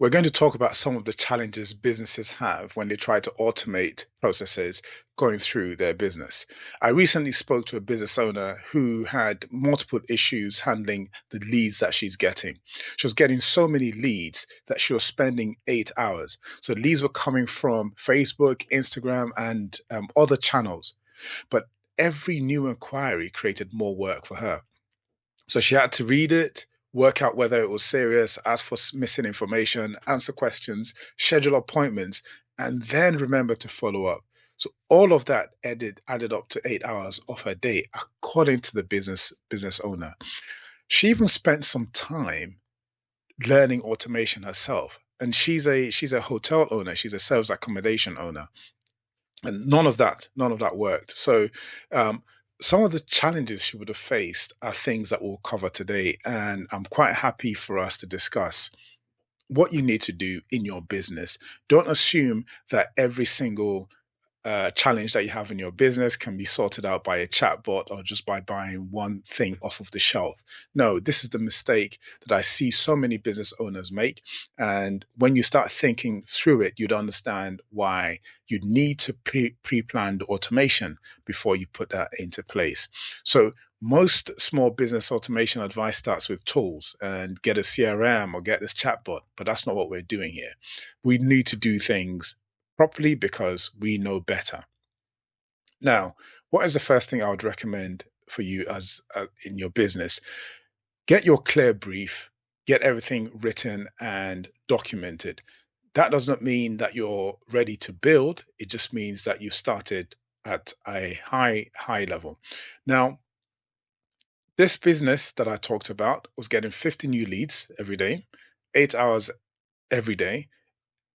We're going to talk about some of the challenges businesses have when they try to automate processes going through their business. I recently spoke to a business owner who had multiple issues handling the leads that she's getting. She was getting so many leads that she was spending 8 hours. So leads were coming from Facebook, Instagram, and other channels. But every new inquiry created more work for her. So she had to read it, work out whether it was serious, ask for missing information, answer questions, schedule appointments, and then remember to follow up. So all of that added up to 8 hours of her day, according to the business owner. She even spent some time learning automation herself. And she's a hotel owner, she's a service accommodation owner, and none of that worked. So um, some of the challenges she would have faced are things that we'll cover today, and I'm quite happy for us to discuss what you need to do in your business. Don't assume that every single challenge that you have in your business can be sorted out by a chatbot or just by buying one thing off of the shelf. No, this is the mistake that I see so many business owners make. And when you start thinking through it, you'd understand why you need to pre-plan the automation before you put that into place. So most small business automation advice starts with tools and get a CRM or get this chatbot, but that's not what we're doing here. We need to do things properly because we know better. Now, what is the first thing I would recommend for you as in your business? Get your clear brief, get everything written and documented. That does not mean that you're ready to build. It just means that you've started at a high level. Now, this business that I talked about was getting 50 new leads every day, 8 hours every day,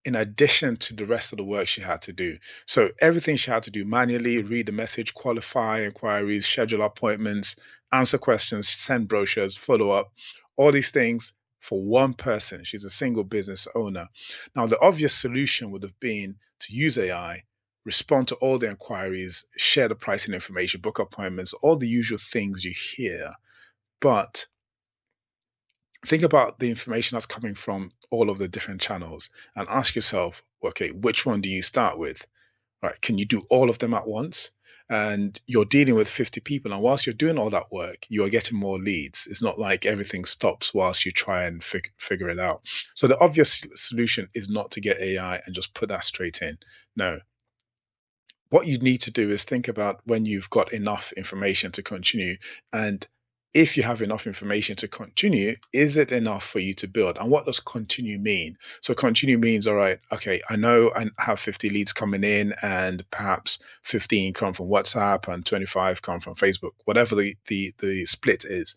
in addition to the rest of the work she had to do. So everything she had to do manually, read the message, qualify inquiries, schedule appointments, answer questions, send brochures, follow up, all these things for one person. She's a single business owner. Now, the obvious solution would have been to use AI, respond to all the inquiries, share the pricing information, book appointments, all the usual things you hear. But think about the information that's coming from all of the different channels and ask yourself, okay, which one do you start with? Right? Can you do all of them at once? And you're dealing with 50 people. And whilst you're doing all that work, you are getting more leads. It's not like everything stops whilst you try and figure it out. So the obvious solution is not to get AI and just put that straight in. No, what you need to do is think about when you've got enough information to continue. And if you have enough information to continue, is it enough for you to build? And what does continue mean? So continue means, all right, okay, I know I have 50 leads coming in and perhaps 15 come from WhatsApp and 25 come from Facebook, whatever the split is.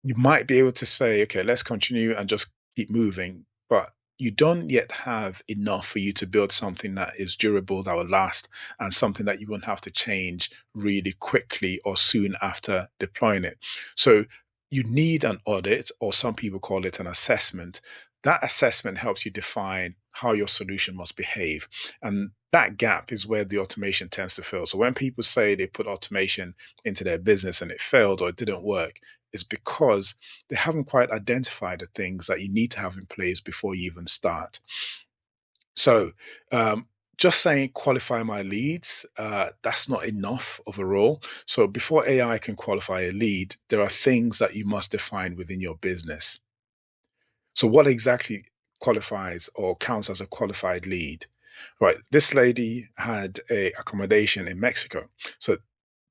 You might be able to say, okay, let's continue and just keep moving. But you don't yet have enough for you to build something that is durable, that will last, and something that you won't have to change really quickly or soon after deploying it. So you need an audit, or some people call it an assessment. That assessment helps you define how your solution must behave. And that gap is where the automation tends to fail. So when people say they put automation into their business and it failed or it didn't work, is because they haven't quite identified the things that you need to have in place before you even start. So, just saying qualify my leads, that's not enough overall. So, before AI can qualify a lead, there are things that you must define within your business. So, what exactly qualifies or counts as a qualified lead? Right, this lady had a accommodation in Mexico. So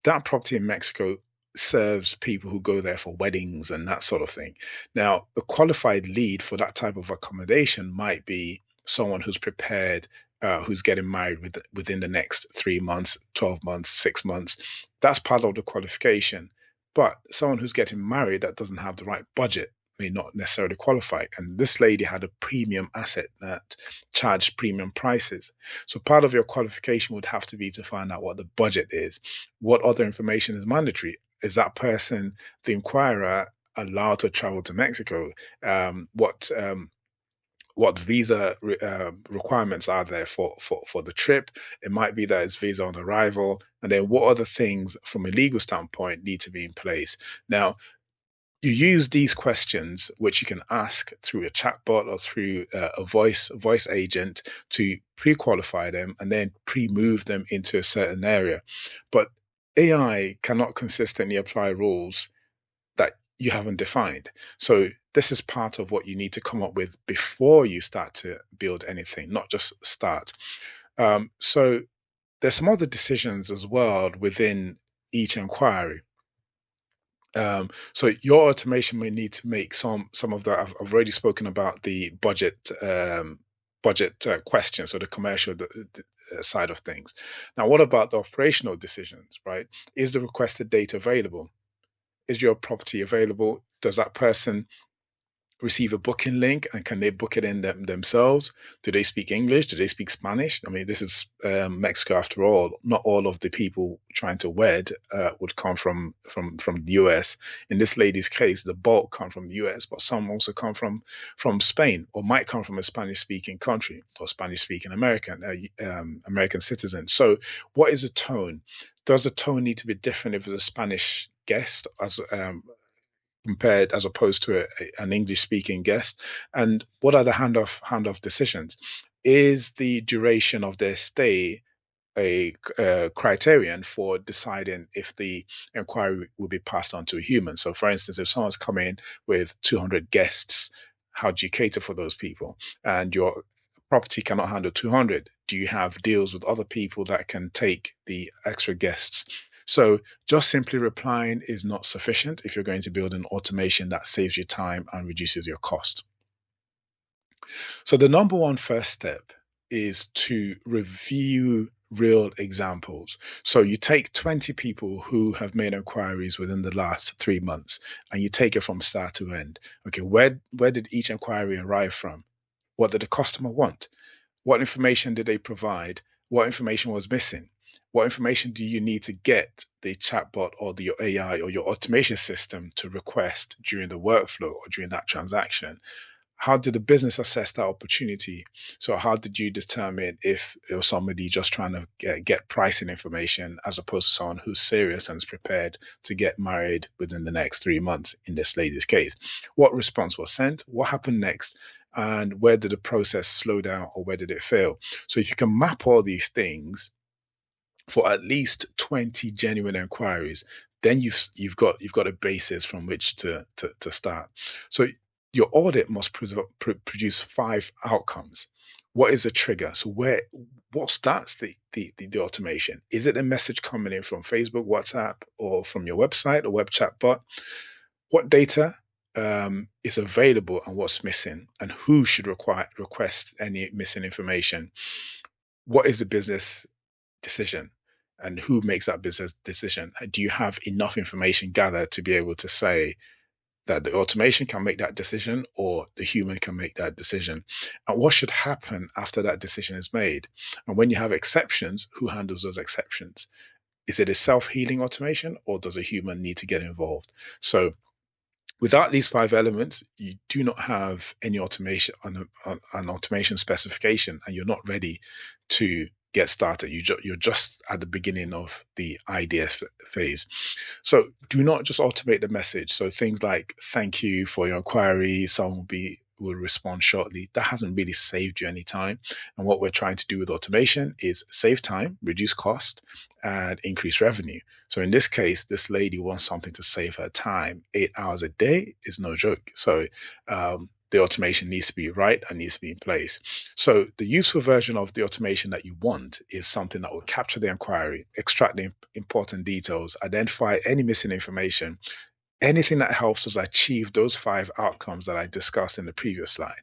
that property in Mexico serves people who go there for weddings and that sort of thing. Now, a qualified lead for that type of accommodation might be someone who's prepared, who's getting married within the next 3 months, 12 months, 6 months. That's part of the qualification. But someone who's getting married that doesn't have the right budget may not necessarily qualify. And this lady had a premium asset that charged premium prices. So part of your qualification would have to be to find out what the budget is. What other information is mandatory? Is that person, the inquirer, allowed to travel to Mexico? What visa requirements are there for the trip? It might be that it's visa on arrival, and then what other things from a legal standpoint need to be in place. Now, You use these questions, which you can ask through a chatbot or through a voice agent, to pre-qualify them and then pre-move them into a certain area. But AI cannot consistently apply rules that you haven't defined. So this is part of what you need to come up with before you start to build anything, not just start. So there's some other decisions as well within each inquiry. So your automation may need to make some of that. I've already spoken about the budget question, so the commercial side of things. Now, what about the operational decisions, right? Is the requested data available? Is your property available? Does that person receive a booking link, and can they book it in themselves? Do they speak English? Do they speak Spanish? I mean, this is Mexico after all. Not all of the people trying to wed would come from the US. In this lady's case, the bulk come from the US, but some also come from Spain, or might come from a Spanish speaking country, or Spanish speaking American citizen. So what is the tone? Does the tone need to be different if it's a Spanish guest as compared, as opposed to an English speaking guest? And what are the handoff decisions? Is the duration of their stay a criterion for deciding if the inquiry will be passed on to a human? So, for instance, if someone's coming with 200 guests, how do you cater for those people? And your property cannot handle 200. Do you have deals with other people that can take the extra guests? So, just simply replying is not sufficient if you're going to build an automation that saves you time and reduces your cost. So the number one first step is to review real examples. So you take 20 people who have made inquiries within the last 3 months, and you take it from start to end. Okay, where did each inquiry arrive from? What did the customer want? What information did they provide? What information was missing? What information do you need to get the chatbot or your AI or your automation system to request during the workflow or during that transaction? How did the business assess that opportunity? So how did you determine if it was somebody just trying to get pricing information, as opposed to someone who's serious and is prepared to get married within the next 3 months in this lady's case? What response was sent? What happened next? And where did the process slow down, or where did it fail? So if you can map all these things for at least 20 genuine inquiries, then you've got a basis from which to start. So your audit must produce 5 outcomes. What is the trigger? So what starts the automation? Is it a message coming in from Facebook, WhatsApp, or from your website or web chat bot? What data is available, and what's missing, and who should request any missing information? What is the business decision, and who makes that business decision? Do you have enough information gathered to be able to say that the automation can make that decision, or the human can make that decision? And what should happen after that decision is made? And when you have exceptions, who handles those exceptions? Is it a self-healing automation, or does a human need to get involved? So without these 5 elements, you do not have any automation on an automation specification, and you're not ready to get started. You're just at the beginning of the idea phase. So do not just automate the message. So things like "thank you for your inquiry, someone will respond shortly," that hasn't really saved you any time. And what we're trying to do with automation is save time, reduce cost, and increase revenue. So in this case, this lady wants something to save her time. 8 hours a day is no joke. So the automation needs to be right and needs to be in place. So the useful version of the automation that you want is something that will capture the inquiry, extract the important details, identify any missing information, anything that helps us achieve those 5 outcomes that I discussed in the previous slide.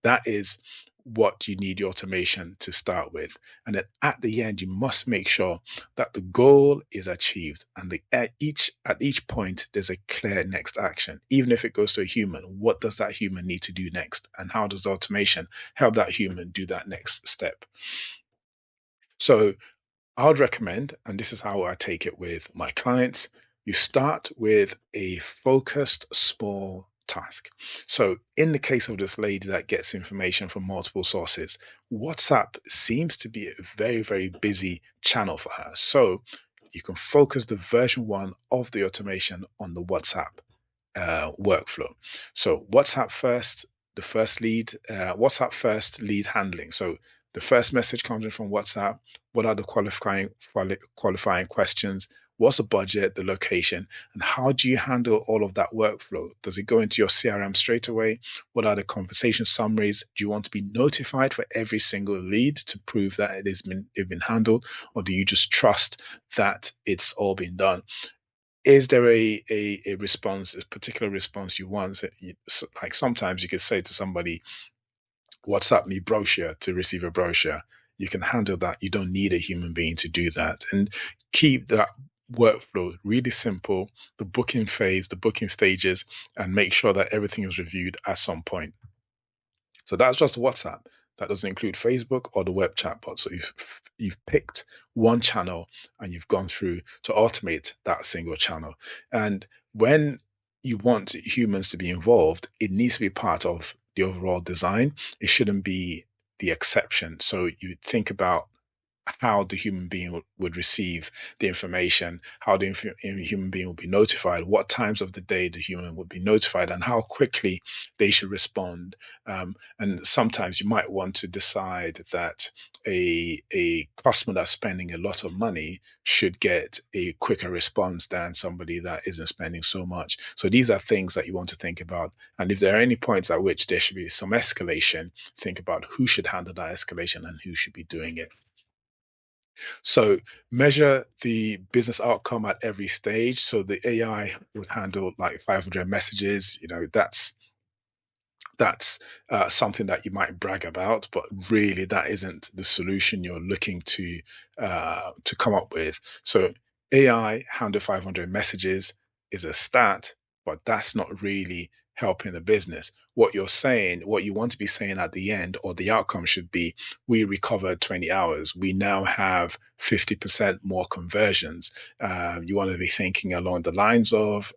That is what you need your automation to start with. And then at the end, you must make sure that the goal is achieved, and at each point there's a clear next action. Even if it goes to a human, what does that human need to do next, and how does the automation help that human do that next step? So I would recommend, and this is how I take it with my clients, you start with a focused small task. So in the case of this lady that gets information from multiple sources, WhatsApp seems to be a very, very busy channel for her. So you can focus the version 1 of the automation on the WhatsApp. workflow. So WhatsApp first, the first lead, WhatsApp first lead handling. So the first message comes in from WhatsApp. What are the qualifying questions? What's the budget, the location, and how do you handle all of that workflow? Does it go into your CRM straight away? What are the conversation summaries? Do you want to be notified for every single lead to prove that it's been handled, or do you just trust that it's all been done? Is there a response, a particular response you want? Like sometimes you could say to somebody, WhatsApp me brochure to receive a brochure. You can handle that. You don't need a human being to do that. And keep that workflow really simple, the booking phase, the booking stages, and make sure that everything is reviewed at some point. So that's just WhatsApp. That doesn't include Facebook or the web chatbot. So you've picked one channel and you've gone through to automate that single channel. And when you want humans to be involved, it needs to be part of the overall design. It shouldn't be the exception. So you think about how the human being would receive the information, how the human being will be notified, what times of the day the human would be notified, and how quickly they should respond. And sometimes you might want to decide that a customer that's spending a lot of money should get a quicker response than somebody that isn't spending so much. So these are things that you want to think about. And if there are any points at which there should be some escalation, think about who should handle that escalation and who should be doing it. So measure the business outcome at every stage. So the AI would handle like 500 messages. That's something that you might brag about, but really that isn't the solution you're looking to come up with. So AI handle 500 messages is a stat, but that's not really helping the business. What you're saying, what you want to be saying at the end, or the outcome should be, we recovered 20 hours. We now have 50% more conversions. You want to be thinking along the lines of,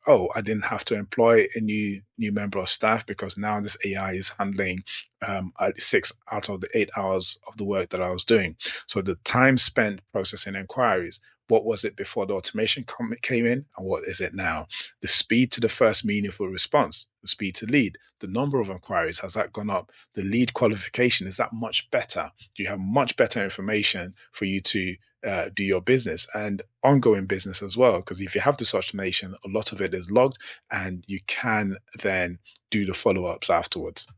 oh, I didn't have to employ a new member of staff because now this AI is handling 6 out of the 8 hours of the work that I was doing. So the time spent processing inquiries, what was it before the automation came in, and what is it now? The speed to the first meaningful response, the speed to lead, the number of inquiries, has that gone up? The lead qualification, is that much better? Do you have much better information for you to do your business and ongoing business as well? Because if you have this automation, a lot of it is logged and you can then do the follow-ups afterwards,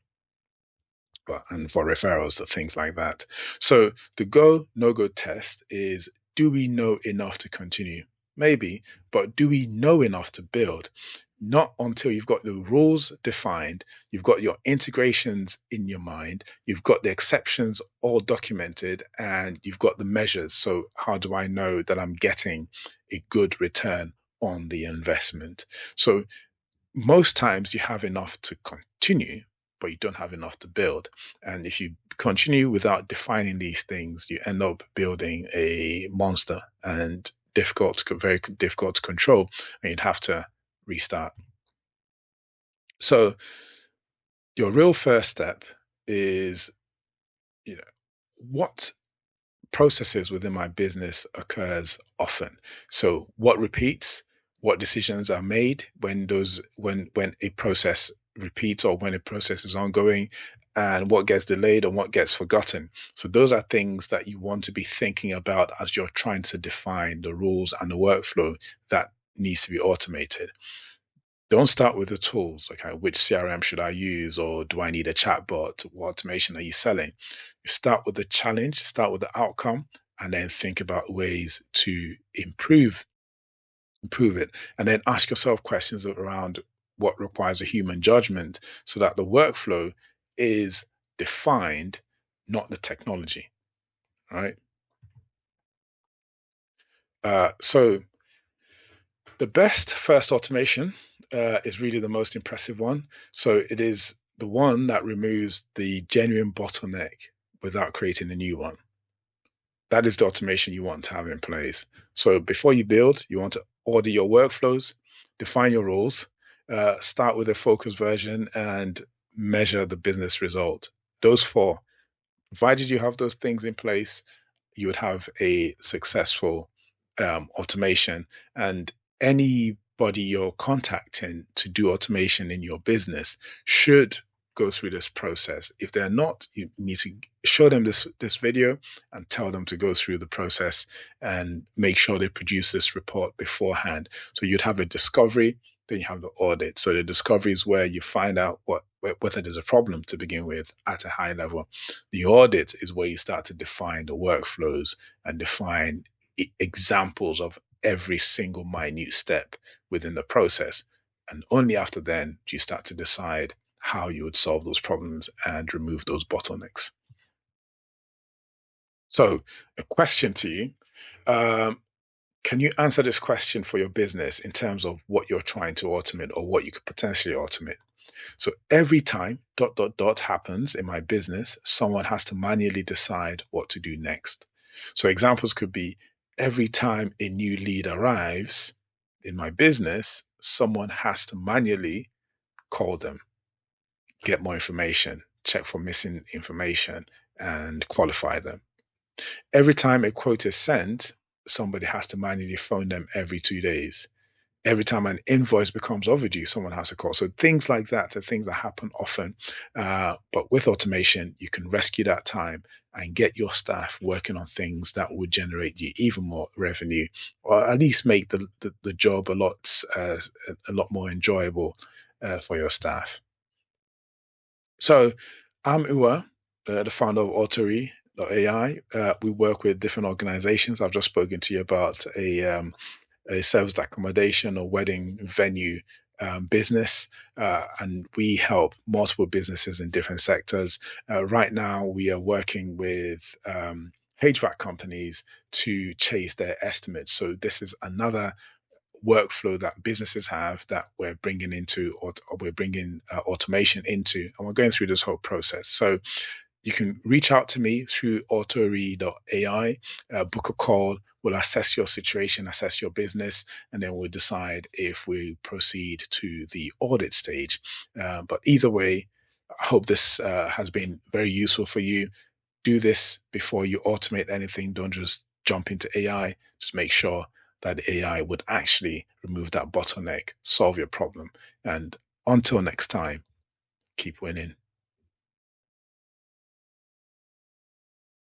and for referrals and things like that. So the go, no go test is, do we know enough to continue? Maybe, but do we know enough to build? Not until you've got the rules defined, you've got your integrations in your mind, you've got the exceptions all documented, and you've got the measures. So how do I know that I'm getting a good return on the investment? So most times you have enough to continue, but you don't have enough to build. And if you continue without defining these things, you end up building a monster and very difficult to control, and you'd have to restart. So your real first step is, you know, what processes within my business occurs often. So what repeats, what decisions are made when a process repeats or when a process is ongoing, and what gets delayed and what gets forgotten. So those are things that you want to be thinking about as you're trying to define the rules and the workflow that needs to be automated. Don't start with the tools. Okay, which CRM should I use, or do I need a chatbot? What automation are you selling? You start with the challenge, start with the outcome, and then think about ways to improve it, and then ask yourself questions around what requires a human judgment, so that the workflow is defined, not the technology. Right. So the best first automation is really the most impressive one. So it is the one that removes the genuine bottleneck without creating a new one. That is the automation you want to have in place. So before you build, you want to order your workflows, define your rules, start with a focus version, and measure the business result. Those four, provided you have those things in place, you would have a successful automation. And any anybody you're contacting to do automation in your business should go through this process. If they're not, you need to show them this video and tell them to go through the process and make sure they produce this report beforehand. So you'd have a discovery, then you have the audit. So the discovery is where you find out whether there's a problem to begin with at a high level. The audit is where you start to define the workflows and define examples of every single minute step within the process. And only after then do you start to decide how you would solve those problems and remove those bottlenecks. So, a question to you. Um, can you answer this question for your business in terms of what you're trying to automate or what you could potentially automate? So every time dot dot dot happens in my business, someone has to manually decide what to do next. So examples could be every time a new lead arrives in my business, someone has to manually call them, get more information, check for missing information, and qualify them. Every time a quote is sent, somebody has to manually phone them every 2 days. Every time an invoice becomes overdue, someone has to call. So things like that are things that happen often. But with automation, you can rescue that time and get your staff working on things that would generate you even more revenue, or at least make the job a lot more enjoyable for your staff. So I'm Ua, the founder of Autori.ai. We work with different organizations. I've just spoken to you about a serviced accommodation or wedding venue business, and we help multiple businesses in different sectors. Right now, we are working with HVAC companies to chase their estimates. So this is another workflow that businesses have that we're bringing into, or we're bringing automation into, and we're going through this whole process. So you can reach out to me through autori.ai, book a call. We'll assess your situation, assess your business, and then we'll decide if we proceed to the audit stage. But either way, I hope this has been very useful for you. Do this before you automate anything. Don't just jump into AI. Just make sure that AI would actually remove that bottleneck, solve your problem. And until next time, keep winning.